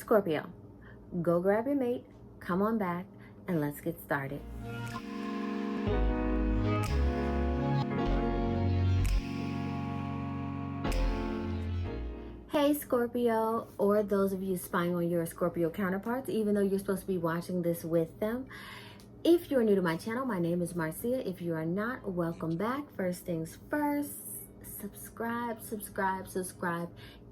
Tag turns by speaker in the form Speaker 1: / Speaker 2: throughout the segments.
Speaker 1: Scorpio, go grab your mate, come on back, and let's get started. Hey Scorpio, or those of you spying on your Scorpio counterparts, even though you're supposed to be watching this with them. If you're new to my channel, my name is Marcia. If you are not, welcome back. First things first, subscribe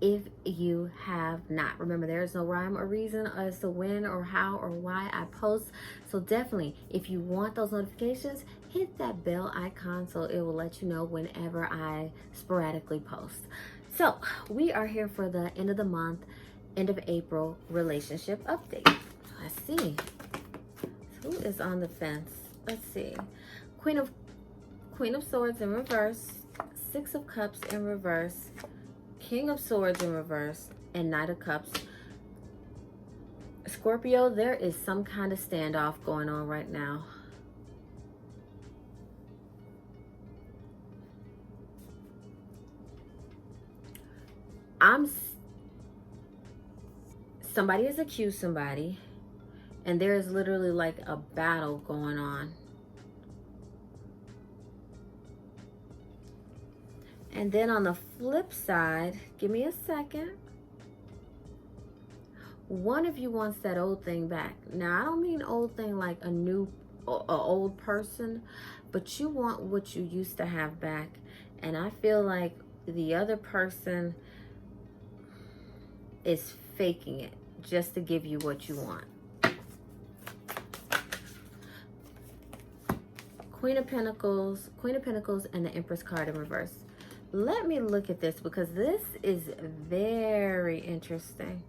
Speaker 1: if you have not. Remember, there is no rhyme or reason as to when or how or why I post. So definitely, if you want those notifications, hit that bell icon so it will let you know whenever I sporadically post. So we are here for the end of the month, end of April relationship update. Let's see. Who is on the fence? Let's see. Queen of Swords in reverse, Six of Cups in reverse, King of Swords in reverse, and Knight of Cups. Scorpio, there is some kind of standoff going on right now. Somebody has accused somebody, and there is literally like a battle going on. And then on the flip side, give me a second. One of you wants that old thing back. Now, I don't mean old thing like a old person, but you want what you used to have back. And I feel like the other person is faking it just to give you what you want. Queen of Pentacles, and the Empress card in reverse. Let me look at this because this is very interesting.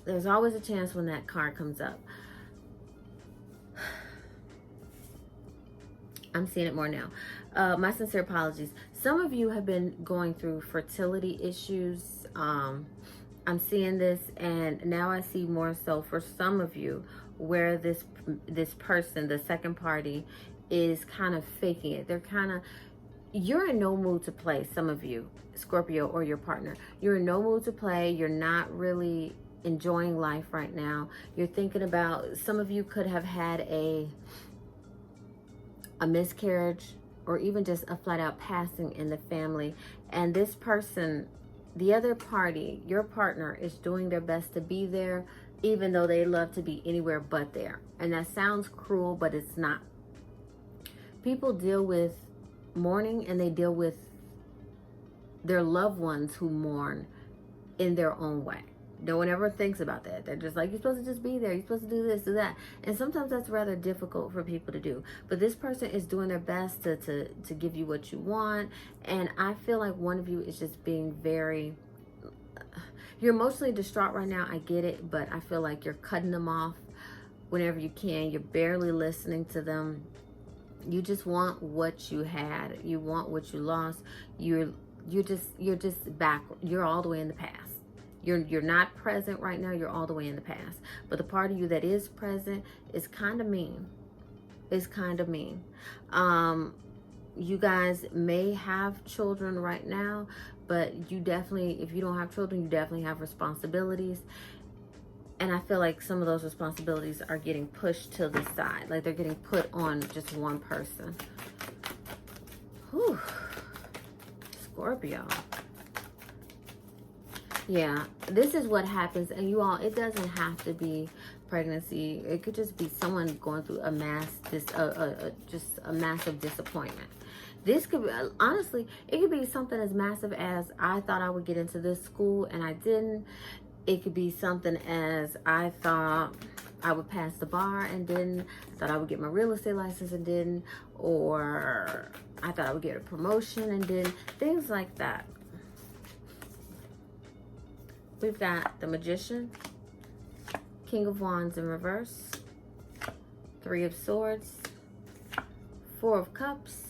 Speaker 1: There's always a chance when that card comes up. I'm seeing it more now. My sincere apologies. Some of you have been going through fertility issues. I'm seeing this, and now I see more so for some of you where this person, the second party, is kind of faking it. You're in no mood to play. Some of you, Scorpio, or your partner, you're in no mood to play. You're not really enjoying life right now. You're thinking about, some of you could have had a miscarriage, or even just a flat out passing in the family. And this person, the other party, your partner, is doing their best to be there, even though they love to be anywhere but there. And that sounds cruel, but it's not. People deal with mourning, and they deal with their loved ones who mourn in their own way. No one ever thinks about that. They're just like, you're supposed to just be there. You're supposed to do this, do that. And sometimes that's rather difficult for people to do. But this person is doing their best to give you what you want. And I feel like one of you is just being very... You're emotionally distraught right now. I get it. But I feel like you're cutting them off whenever you can. You're barely listening to them. You just want what you had. You want what you lost. You're just back. You're all the way in the past. You're not present right now. You're all the way in the past. But the part of you that is present is kind of mean. It's kind of mean. You guys may have children right now, but you definitely, if you don't have children, you definitely have responsibilities. And I feel like some of those responsibilities are getting pushed to the side. Like they're getting put on just one person. Whew. Scorpio. Yeah, this is what happens. And you all, it doesn't have to be pregnancy. It could just be someone going through a just a massive disappointment. This could be, honestly, it could be something as massive as, I thought I would get into this school and I didn't. It could be something as, I thought I would pass the bar and didn't. I thought I would get my real estate license and didn't. Or I thought I would get a promotion and didn't. Things like that. We've got the Magician, King of Wands in reverse, Three of Swords, Four of Cups,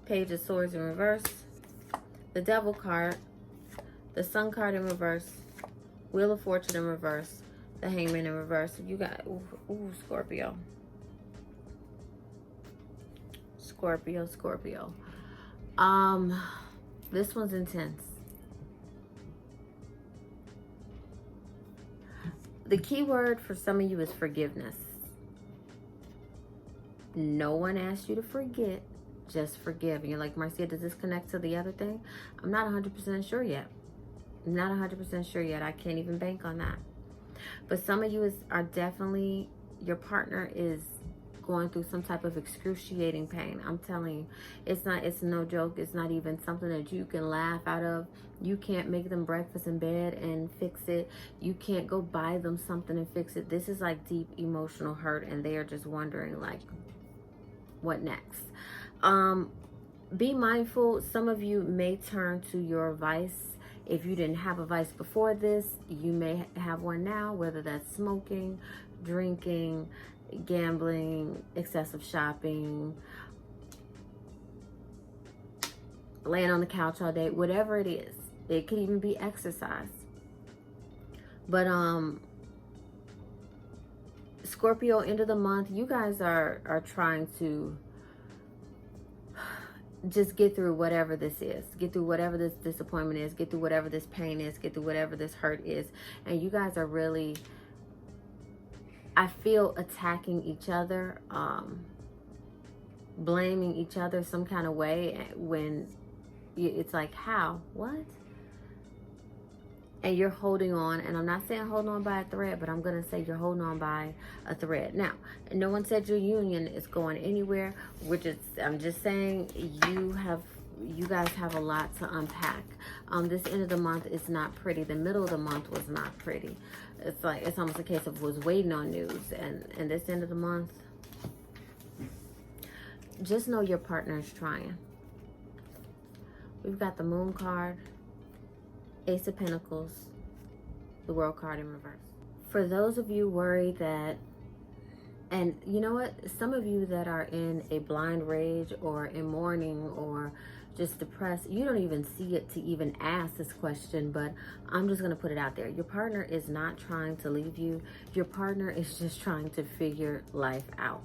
Speaker 1: Page of Swords in reverse, the Devil card, the Sun card in reverse, Wheel of Fortune in reverse, the Hangman in reverse. You got, ooh, Scorpio. Scorpio. This one's intense. The key word for some of you is forgiveness. No one asked you to forget, just forgive. And you're like, Marcia, does this connect to the other thing? I'm not 100% sure yet. I'm not 100% sure yet. I can't even bank on that. But some of you are definitely, your partner is going through some type of excruciating pain. I'm telling you, it's no joke. It's not even something that you can laugh out of. You can't make them breakfast in bed and fix it. You can't go buy them something and fix it. This is like deep emotional hurt, and they are just wondering like, what next? Be mindful. Some of you may turn to your vice. If you didn't have a vice before this, you may have one now, whether that's smoking, drinking, gambling, excessive shopping, laying on the couch all day, whatever it is. It could even be exercise. But Scorpio, end of the month, you guys are trying to just get through whatever this is. Get through whatever this disappointment is. Get through whatever this pain is. Get through whatever this hurt is. And you guys are really, I feel, attacking each other, blaming each other some kind of way when it's like, how? What? And you're holding on, and I'm not saying holding on by a thread, but I'm going to say you're holding on by a thread. Now, no one said your union is going anywhere. I'm just saying you guys have a lot to unpack. This end of the month is not pretty. The middle of the month was not pretty. It's almost a case of was waiting on news. And this end of the month, just know your partner is trying. We've got the Moon card, Ace of Pentacles, the World card in reverse. For those of you worried that, and you know what, some of you that are in a blind rage or in mourning or just depressed, you don't even see it to even ask this question, but I'm just going to put it out there. Your partner is not trying to leave you. Your partner is just trying to figure life out.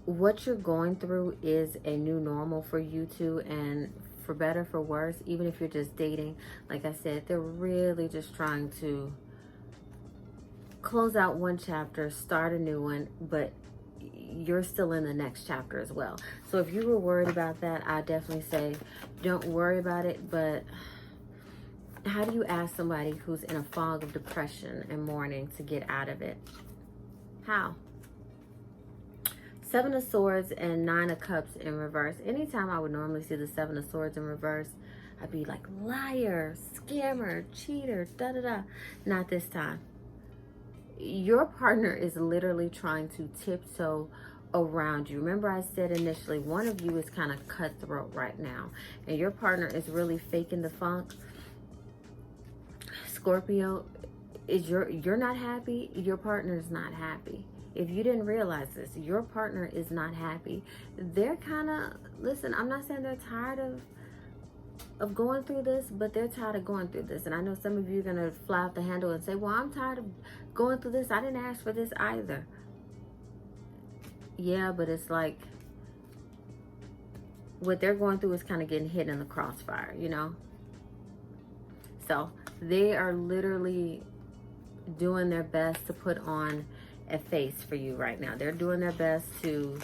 Speaker 1: What you're going through is a new normal for you two, and for better, for worse, even if you're just dating, like I said, they're really just trying to close out one chapter, start a new one, but you're still in the next chapter as well. So if you were worried about that, I definitely say don't worry about it. But how do you ask somebody who's in a fog of depression and mourning to get out of it? How? Seven of Swords and Nine of Cups in reverse. Anytime I would normally see the Seven of Swords in reverse, I'd be like, liar, scammer, cheater, da-da-da. Not this time. Your partner is literally trying to tiptoe around you. Remember I said initially, one of you is kind of cutthroat right now, and your partner is really faking the funk. Scorpio, you're not happy, your partner is not happy. If you didn't realize this, your partner is not happy. They're kind of, listen, I'm not saying they're tired of going through this, but they're tired of going through this. And I know some of you are going to fly off the handle and say, well, I'm tired of going through this. I didn't ask for this either. Yeah, but it's like what they're going through is kind of getting hit in the crossfire, you know? So they are literally doing their best to put on a face for you right now. They're doing their best to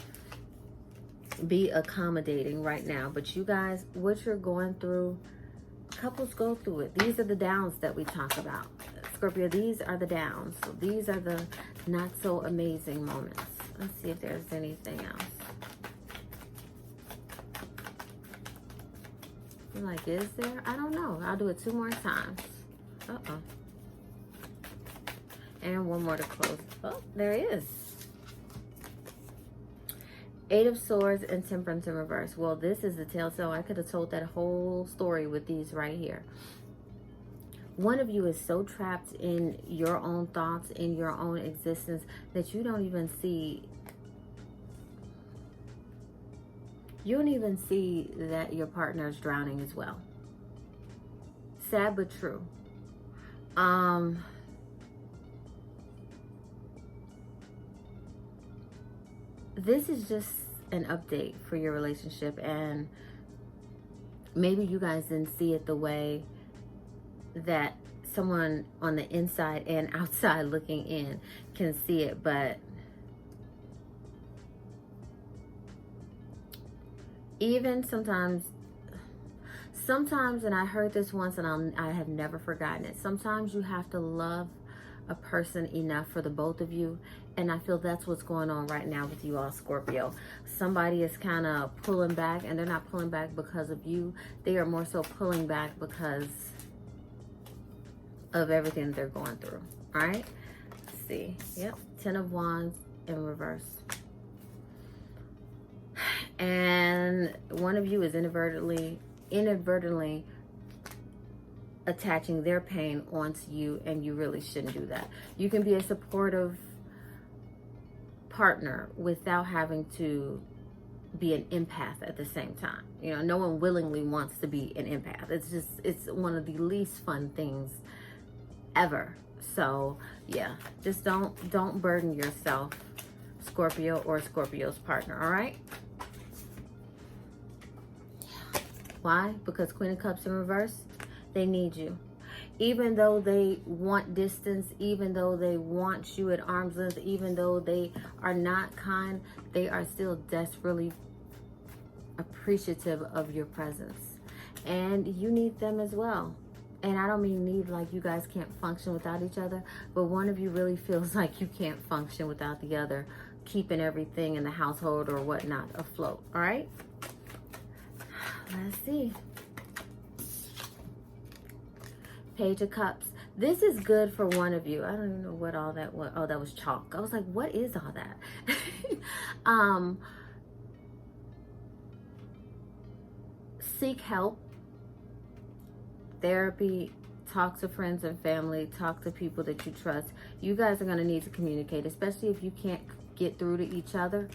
Speaker 1: be accommodating right now. But you guys, what you're going through, couples go through it. These are the downs that we talk about. Scorpio, these are the downs. So these are the not so amazing moments. Let's see if there's anything else. I'm like, is there? I don't know. I'll do it 2 more times. Uh-oh. And one more to close. Oh, there is. Eight of Swords and Temperance in reverse. Well, this is the tale. So I could have told that whole story with these right here. One of you is so trapped in your own thoughts, in your own existence, that you don't even see. You don't even see that your partner is drowning as well. Sad but true. This is just an update for your relationship, and maybe you guys didn't see it the way that someone on the inside and outside looking in can see it, but even sometimes, and I heard this once and I have never forgotten it, sometimes you have to love a person enough for the both of you. And I feel that's what's going on right now with you all, Scorpio. Somebody is kind of pulling back, and they're not pulling back because of you. They are more so pulling back because of everything they're going through. All right? Let's see. Yep. 10 of Wands in reverse. And one of you is inadvertently attaching their pain onto you, and you really shouldn't do that. You can be a supportive partner without having to be an empath at the same time. You know, no one willingly wants to be an empath. It's one of the least fun things ever. So yeah, just don't burden yourself, Scorpio, or Scorpio's partner. All right? Why? Because Queen of Cups in reverse, they need you. Even though they want distance, even though they want you at arm's length, even though they are not kind, they are still desperately appreciative of your presence. And you need them as well. And I don't mean need like you guys can't function without each other, but one of you really feels like you can't function without the other, keeping everything in the household or whatnot afloat. All right? Let's see. Page of Cups. This is good for one of you. I don't even know what all that was. Oh, that was chalk. I was like, what is all that? Seek help. Therapy. Talk to friends and family. Talk to people that you trust. You guys are going to need to communicate, especially if you can't get through to each other.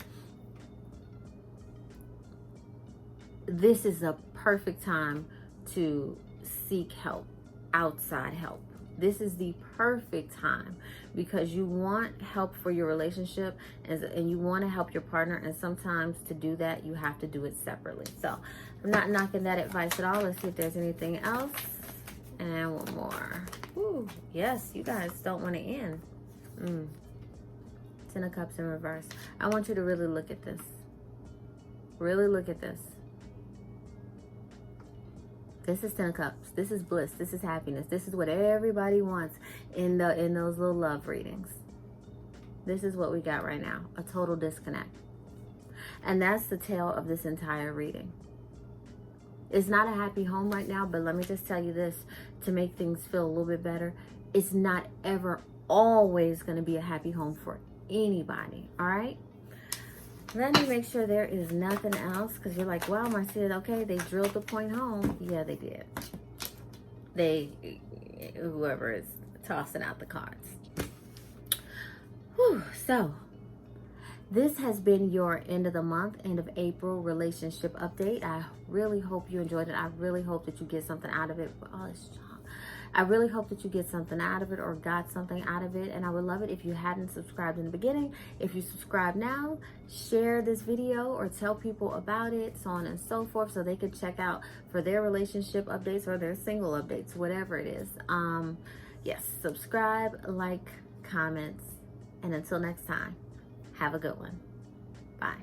Speaker 1: This is a perfect time to seek help. Outside help. This is the perfect time because you want help for your relationship and you want to help your partner, and sometimes to do that you have to do it separately. So I'm not knocking that advice at all. Let's see if there's anything else. And one more. Ooh, yes, you guys don't want to end. 10 of Cups in reverse. I want you to really look at this. Really look at this. This is 10 of Cups. This is bliss. This is happiness. This is what everybody wants in those little love readings. This is what we got right now. A total disconnect. And that's the tale of this entire reading. It's not a happy home right now, but let me just tell you this to make things feel a little bit better. It's not ever always going to be a happy home for anybody. All right? Let me make sure there is nothing else, because you're like, wow, Marcia, okay, they drilled the point home. Yeah, they did. Whoever is tossing out the cards. Whew, so, this has been your end of the month, end of April relationship update. I really hope you enjoyed it. I really hope that you get something out of it. Oh, it's I really hope that you get something out of it or got something out of it. And I would love it if you hadn't subscribed in the beginning. If you subscribe now, share this video or tell people about it, so on and so forth, so they could check out for their relationship updates or their single updates, whatever it is. Yes, subscribe, like, comments, and until next time, have a good one. Bye.